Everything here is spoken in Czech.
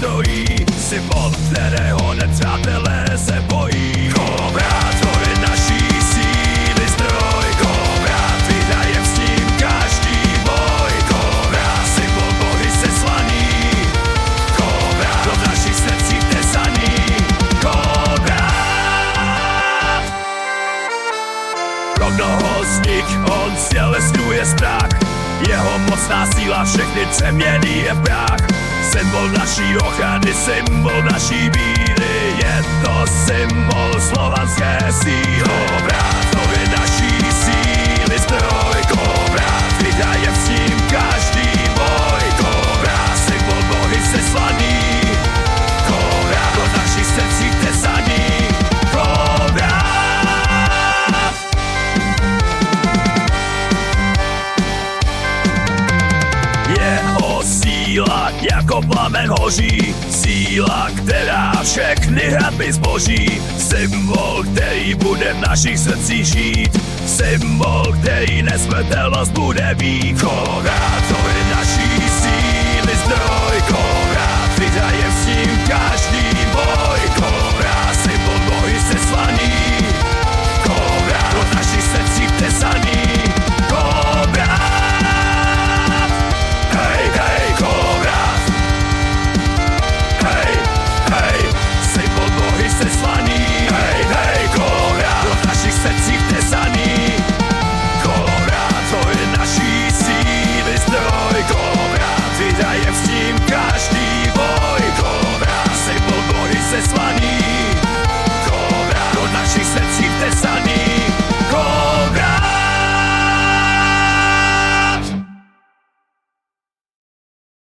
stojí, symbol, kterého nepřátelé se bojí. Kobra, to je naší síly zdroj. Kobra, vyhrajem s ním každý boj. Kobra, symbol bohy seslaný. Kobra, to v našich srdcích tesaný. Kobra. Rovnohozník, on stělesňuje strach. Jeho mocná síla všechny třeměný je prach. Symbol naší ochrany, symbol naší víry. Je to symbol slovanské síly. Kobra, to je naší síly zdroj. Kobra, vyhrajem s ním každý boj. Kobra, symbol bohy seslaný. Kobra, do našich srdcích tesaný. Kobra. Jeho síla jako plamen hoří, síla, která všechny hradby zboží. Symbol, který bude v našich srdcích žít. Symbol, který nesmrtelnost bude mít. Kobra, to je naší síly zdroj.